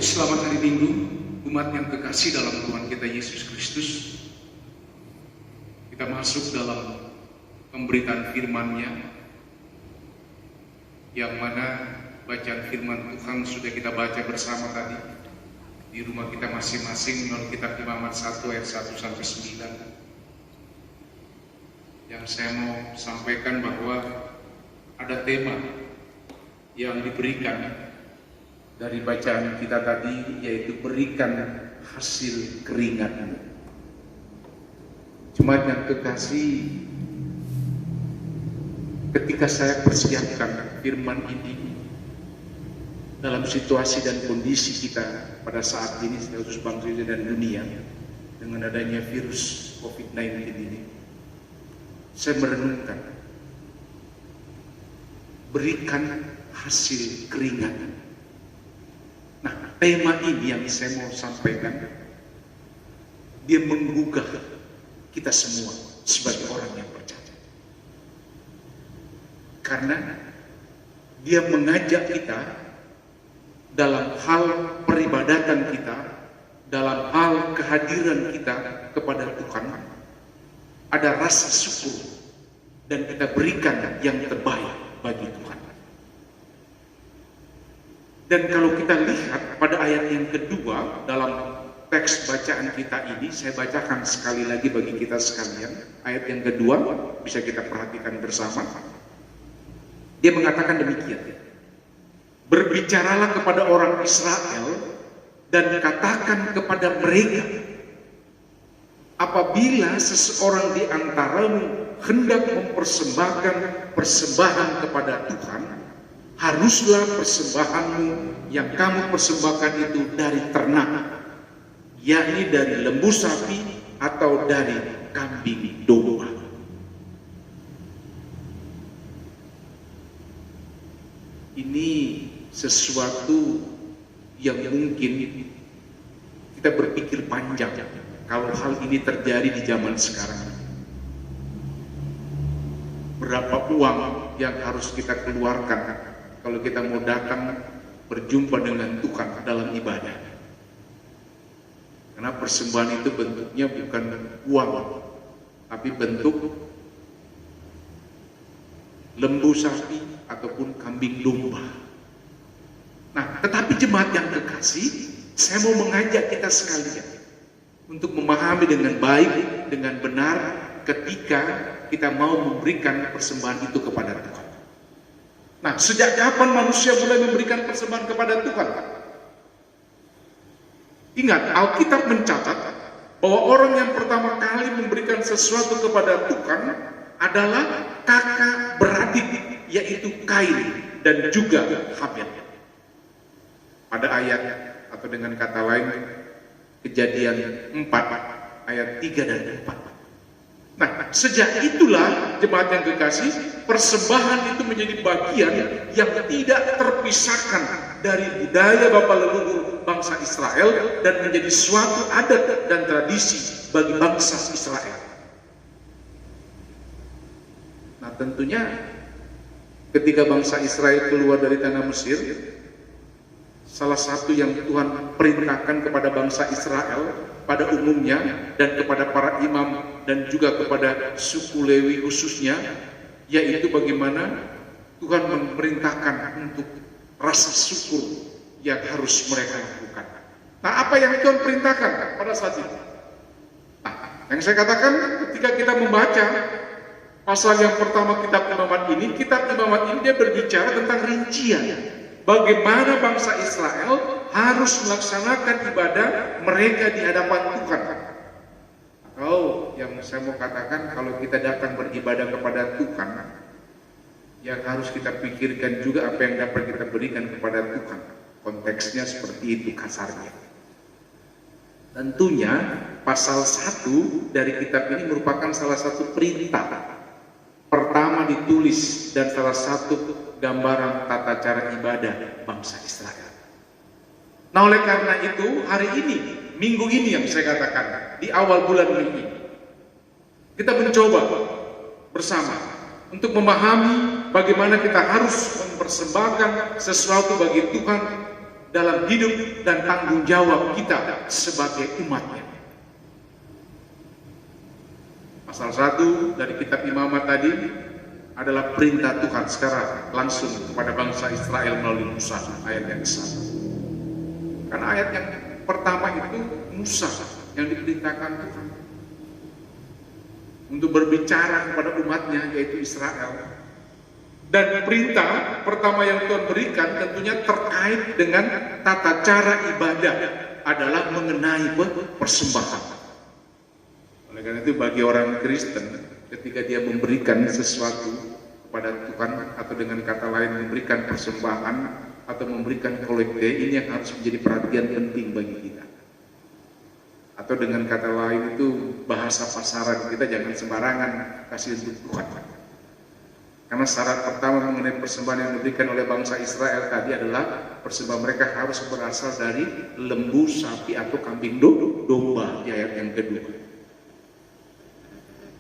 Selamat hari Minggu, umat yang kekasih dalam Tuhan kita Yesus Kristus. Kita masuk dalam pemberitaan firman-Nya, yang mana bacaan firman Tuhan sudah kita baca bersama tadi di rumah kita masing-masing menurut kitab Imamat 1 ayat 1 sampai 9. Yang saya mau sampaikan bahwa ada tema yang diberikan dari bacaan kita tadi, yaitu berikan hasil keringatmu. Jemaat yang kekasih, ketika saya persiapkan firman ini dalam situasi dan kondisi kita pada saat ini seluruh bangsa dan dunia dengan adanya virus COVID-19 ini, saya merenungkan berikan hasil keringat. Nah, tema ini yang saya mau sampaikan, dia menggugah kita semua sebagai orang yang percaya. Karena dia mengajak kita dalam hal peribadatan kita, dalam hal kehadiran kita kepada Tuhan, ada rasa syukur dan kita berikan yang terbaik bagi Tuhan. Dan kalau kita lihat pada ayat yang kedua dalam teks bacaan kita ini, saya bacakan sekali lagi bagi kita sekalian. Ayat yang kedua bisa kita perhatikan bersama. Dia mengatakan demikian: berbicaralah kepada orang Israel dan katakan kepada mereka, apabila seseorang di antaramu hendak mempersembahkan persembahan kepada Tuhan, haruslah persembahanmu yang kamu persembahkan itu dari ternak, yakni dari lembu sapi atau dari kambing domba. Ini sesuatu yang mungkin kita berpikir panjang kalau hal ini terjadi di zaman sekarang. Berapa uang yang harus kita keluarkan kalau kita mau datang berjumpa dengan Tuhan dalam ibadah? Karena persembahan itu bentuknya bukan uang, tapi bentuk lembu sapi ataupun kambing domba. Nah, tetapi jemaat yang kekasih, saya mau mengajak kita sekalian untuk memahami dengan baik, dengan benar ketika kita mau memberikan persembahan itu kepada Tuhan. Nah, sejak kapan manusia mulai memberikan persembahan kepada Tuhan? Ingat, Alkitab mencatat bahwa orang yang pertama kali memberikan sesuatu kepada Tuhan adalah kakak beradik, yaitu Kain dan juga Habel. Pada ayat, atau dengan kata lain, Kejadian 4 ayat 3 dan 4. Nah, sejak itulah jemaat yang kekasih, persembahan itu menjadi bagian yang tidak terpisahkan dari budaya bapa leluhur bangsa Israel dan menjadi suatu adat dan tradisi bagi bangsa Israel. Nah, tentunya ketika bangsa Israel keluar dari tanah Mesir, salah satu yang Tuhan perintahkan kepada bangsa Israel pada umumnya dan kepada para imam dan juga kepada suku Lewi khususnya, yaitu bagaimana Tuhan memerintahkan untuk rasa syukur yang harus mereka lakukan. Nah, apa yang Tuhan perintahkan pada saat itu? Nah, yang saya katakan ketika kita membaca pasal yang pertama kitab Imamat ini dia berbicara tentang rincian bagaimana bangsa Israel harus melaksanakan ibadah mereka di hadapan Tuhan. Atau yang saya mau katakan, kalau kita datang beribadah kepada Tuhan, yang harus kita pikirkan juga apa yang dapat kita berikan kepada Tuhan. Konteksnya seperti itu kasarnya. Tentunya pasal 1 dari kitab ini merupakan salah satu perintah pertama ditulis dan salah satu gambaran tata cara ibadah bangsa Israel. Nah, oleh karena itu hari ini, minggu ini yang saya katakan, di awal bulan ini, kita mencoba bersama untuk memahami bagaimana kita harus mempersembahkan sesuatu bagi Tuhan dalam hidup dan tanggung jawab kita sebagai umatnya. Pasal 1 dari kitab Imamat tadi adalah perintah Tuhan secara langsung kepada bangsa Israel melalui Musa, ayat yang ke-1. Karena ayat yang pertama itu Musa yang diperintahkan Tuhan untuk berbicara kepada umatnya, yaitu Israel. Dan perintah pertama yang Tuhan berikan tentunya terkait dengan tata cara ibadah, adalah mengenai persembahan. Oleh karena itu bagi orang Kristen, ketika dia memberikan sesuatu kepada Tuhan, atau dengan kata lain memberikan persembahan atau memberikan kolekte, ini yang harus menjadi perhatian penting bagi kita. Atau dengan kata lain itu bahasa pasaran kita, jangan sembarangan kasih untuk Tuhan. Karena syarat pertama mengenai persembahan yang diberikan oleh bangsa Israel tadi adalah persembahan mereka harus berasal dari lembu, sapi atau kambing domba, di ayat yang kedua.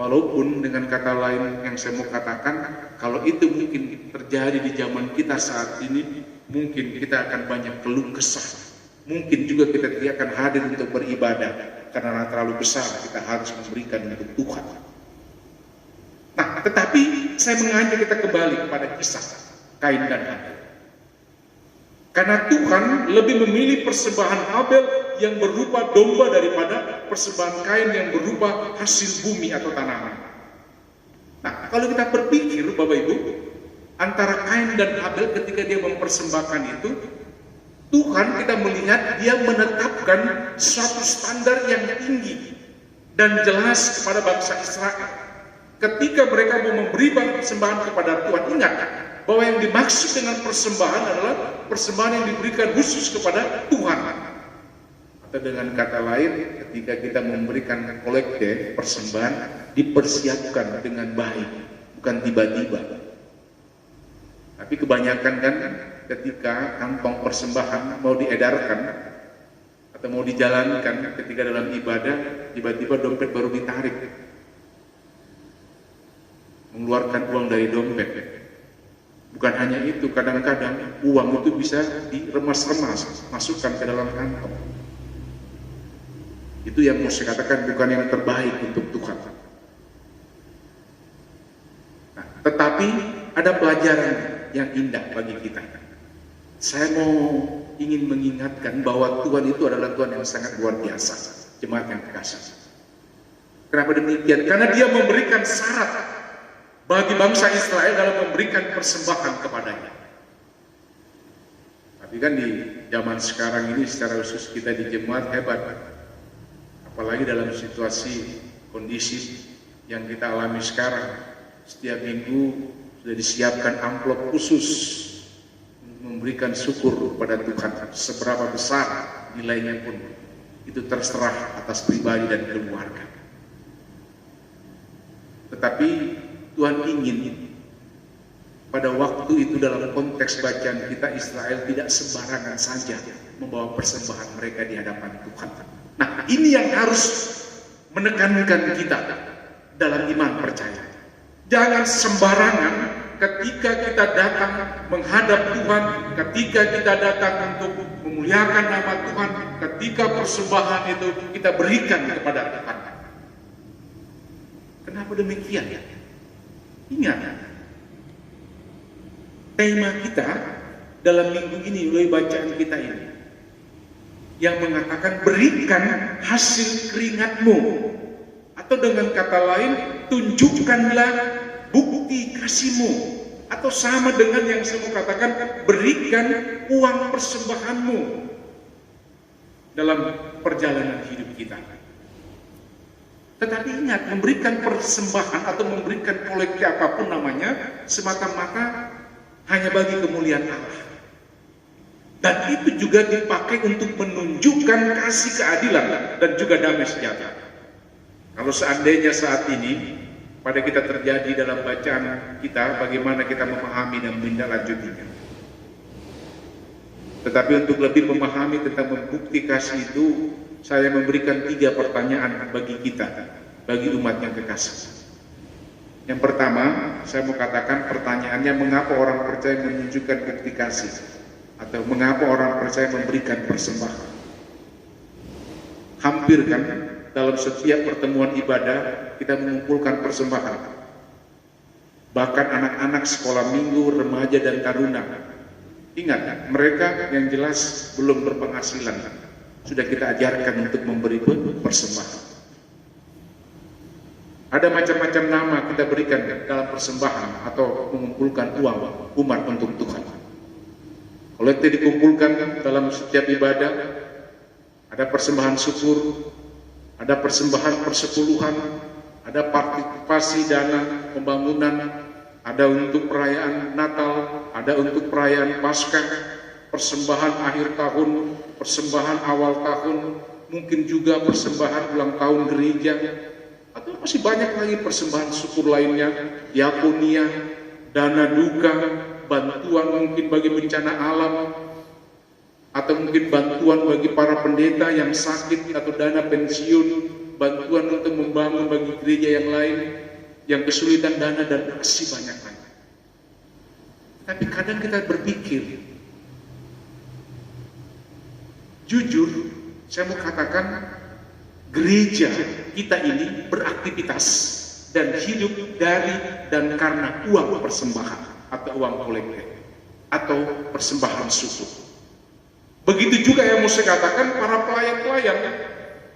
Walaupun dengan kata lain yang saya mau katakan, kalau itu mungkin terjadi di zaman kita saat ini, mungkin kita akan banyak keluh kesah. Mungkin juga kita tidak akan hadir untuk beribadah karena terlalu besar kita harus memberikan untuk Tuhan. Nah, tetapi saya mengajak kita kembali kepada kisah Kain dan Habel. Karena Tuhan lebih memilih persembahan Habel yang berupa domba daripada persembahan Kain yang berupa hasil bumi atau tanaman. Nah, kalau kita berpikir Bapak Ibu, antara Kain dan Habel ketika dia mempersembahkan itu, Tuhan kita melihat dia menetapkan suatu standar yang tinggi dan jelas kepada bangsa Israel. Ketika mereka mau memberi persembahan kepada Tuhan, ingat bahwa yang dimaksud dengan persembahan adalah persembahan yang diberikan khusus kepada Tuhan. Atau dengan kata lain, ketika kita memberikan kolekte, persembahan dipersiapkan dengan baik, bukan tiba-tiba. Tapi kebanyakan kan ketika kantong persembahan mau diedarkan atau mau dijalankan ketika dalam ibadah, tiba-tiba dompet baru ditarik, mengeluarkan uang dari dompet. Bukan hanya itu, kadang-kadang uang itu bisa diremas-remas, masukkan ke dalam kantong. Itu yang mau saya katakan bukan yang terbaik untuk Tuhan. Nah, tetapi ada pelajaran yang indah bagi kita. Saya ingin mengingatkan bahwa Tuhan itu adalah Tuhan yang sangat luar biasa, jemaat yang kekasih. Kenapa demikian? Karena dia memberikan syarat bagi bangsa Israel dalam memberikan persembahan kepadanya. Tapi kan di zaman sekarang ini secara khusus kita di jemaat hebat, apalagi dalam situasi kondisi yang kita alami sekarang. Setiap minggu sudah disiapkan amplop khusus memberikan syukur kepada Tuhan, seberapa besar nilainya pun itu terserah atas pribadi dan keluarga. Tetapi Tuhan ingin pada waktu itu dalam konteks bacaan kita, Israel tidak sembarangan saja membawa persembahan mereka di hadapan Tuhan. Nah, ini yang harus menekankan kita dalam iman percaya. Jangan sembarangan ketika kita datang menghadap Tuhan, ketika kita datang untuk memuliakan nama Tuhan, ketika persembahan itu kita berikan kepada Tuhan. Kenapa demikian? Ingat, tema kita dalam minggu ini, melalui bacaan kita ini, yang mengatakan berikan hasil keringatmu, atau dengan kata lain, tunjukkanlah bukti kasihmu, atau sama dengan yang saya mau katakan, berikan uang persembahanmu dalam perjalanan hidup kita. Tetapi ingat, memberikan persembahan atau memberikan kolekte apapun namanya, semata-mata hanya bagi kemuliaan Allah. Dan itu juga dipakai untuk menunjukkan kasih keadilan dan juga damai sejahtera. Kalau seandainya saat ini pada kita terjadi dalam bacaan kita, bagaimana kita memahami dan menindaklanjutinya. Tetapi untuk lebih memahami tentang bukti kasih itu, saya memberikan 3 pertanyaan bagi kita, bagi umat yang kekasih. Yang pertama, saya mau katakan pertanyaannya, mengapa orang percaya menunjukkan bukti kasih? Atau mengapa orang percaya memberikan persembahan? Hampir kan dalam setiap pertemuan ibadah kita mengumpulkan persembahan. Bahkan anak-anak sekolah minggu, remaja dan taruna. Ingat, mereka yang jelas belum berpenghasilan. Sudah kita ajarkan untuk memberi persembahan. Ada macam-macam nama kita berikan dalam persembahan atau mengumpulkan uang umat untuk Tuhan. Kalau itu dikumpulkan dalam setiap ibadah, ada persembahan syukur, ada persembahan persepuluhan, ada partisipasi dana pembangunan, ada untuk perayaan Natal, ada untuk perayaan Paskah, persembahan akhir tahun, persembahan awal tahun, mungkin juga persembahan ulang tahun gereja, atau masih banyak lagi persembahan syukur lainnya, diakonia, dana duka, bantuan mungkin bagi bencana alam, atau mungkin bantuan bagi para pendeta yang sakit atau dana pensiun, bantuan untuk membangun bagi gereja yang lain yang kesulitan dana, dan masih banyak lagi. Tapi kadang kita berpikir, jujur saya mau katakan, gereja kita ini beraktivitas dan hidup dari dan karena uang persembahan atau uang kolektif atau persembahan syukur. Begitu juga yang mau saya katakan, para pelayan-pelayan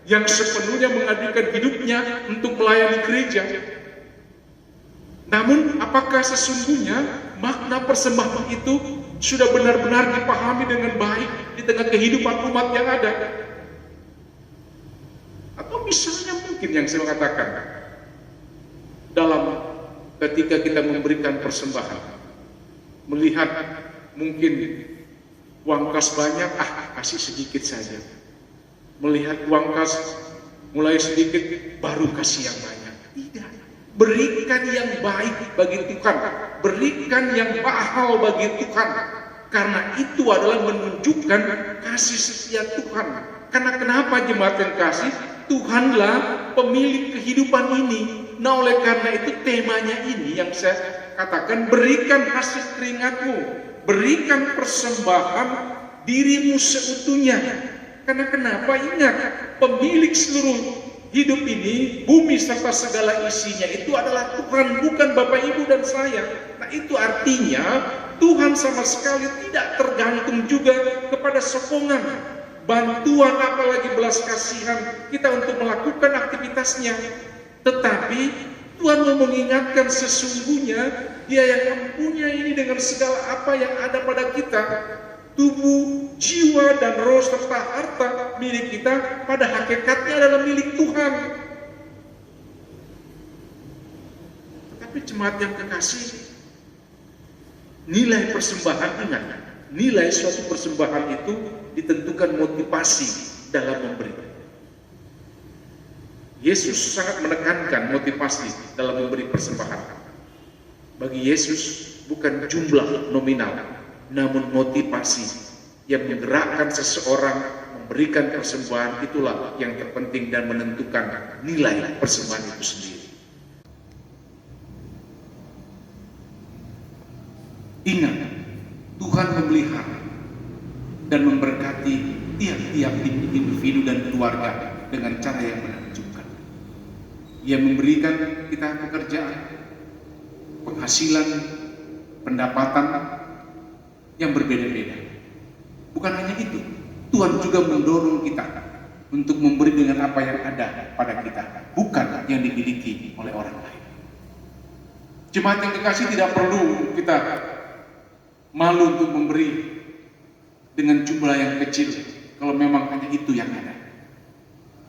yang sepenuhnya mengabdikan hidupnya untuk melayani gereja. Namun apakah sesungguhnya makna persembahan itu sudah benar-benar dipahami dengan baik di tengah kehidupan umat yang ada? Atau misalnya mungkin yang saya katakan, dalam ketika kita memberikan persembahan, melihat mungkin uang kas banyak, kasih sedikit saja. Melihat uang kas mulai sedikit, baru kasih yang banyak. Tidak. Berikan yang baik bagi Tuhan, berikan yang mahal bagi Tuhan, karena itu adalah menunjukkan kasih setia Tuhan. Karena kenapa jemaat yang kasih? Tuhanlah pemilik kehidupan ini. Nah, oleh karena itu temanya ini yang saya katakan, berikan hasil keringatmu, berikan persembahan dirimu seutuhnya. Karena kenapa? Ingat, pemilik seluruh hidup ini, bumi serta segala isinya itu adalah Tuhan, bukan Bapak Ibu dan saya. Nah, itu artinya Tuhan sama sekali tidak tergantung juga kepada sokongan, bantuan, apalagi belas kasihan kita untuk melakukan aktivitasnya. Tetapi Tuhan mau mengingatkan, sesungguhnya Dia yang mempunyai ini dengan segala apa yang ada pada kita, tubuh, jiwa, dan roh serta harta milik kita pada hakikatnya adalah milik Tuhan. Tetapi jemaat yang kekasih, nilai persembahan, ingat, nilai suatu persembahan itu ditentukan motivasi dalam memberi. Yesus sangat menekankan motivasi dalam memberi persembahan. Bagi Yesus bukan jumlah nominal, namun motivasi yang menggerakkan seseorang memberikan persembahan, itulah yang terpenting dan menentukan nilai persembahan itu sendiri. Ingat, Tuhan memelihara dan memberkati tiap-tiap individu dan keluarga dengan cara yang menakjubkan. Ia memberikan kita pekerjaan, penghasilan, pendapatan yang berbeda-beda. Bukan hanya itu, Tuhan juga mendorong kita untuk memberi dengan apa yang ada pada kita, bukan yang dimiliki oleh orang lain. Jemaat yang kekasih, tidak perlu kita malu untuk memberi dengan jumlah yang kecil kalau memang hanya itu yang ada.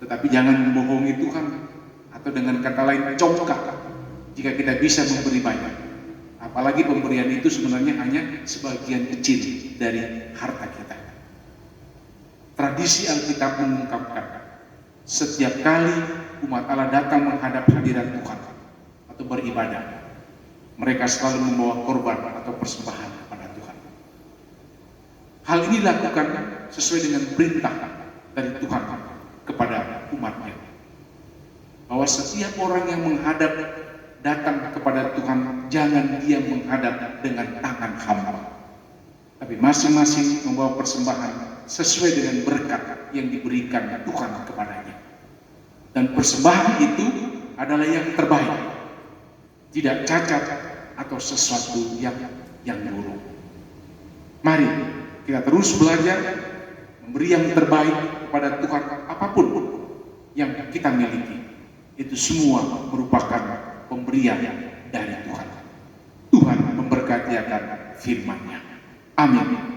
Tetapi jangan membohongi Tuhan, atau dengan kata lain congkak jika kita bisa memberi banyak. Apalagi pemberian itu sebenarnya hanya sebagian kecil dari harta kita. Tradisi Alkitab mengungkapkan, setiap kali umat Allah datang menghadap hadirat Tuhan atau beribadah, mereka selalu membawa korban atau persembahan kepada Tuhan. Hal ini dilakukan sesuai dengan perintah dari Tuhan kepada umatnya, bahwa setiap orang yang menghadap datang kepada Tuhan, jangan dia menghadap dengan tangan hamba, tapi masing-masing membawa persembahan sesuai dengan berkat yang diberikan Tuhan kepadanya. Dan persembahan itu adalah yang terbaik, tidak cacat atau sesuatu yang buruk. Mari kita terus belajar memberi yang terbaik kepada Tuhan. Apapun yang kita miliki, itu semua merupakan pemberian dari Tuhan. Tuhan memberkati akan firman-Nya. Amin.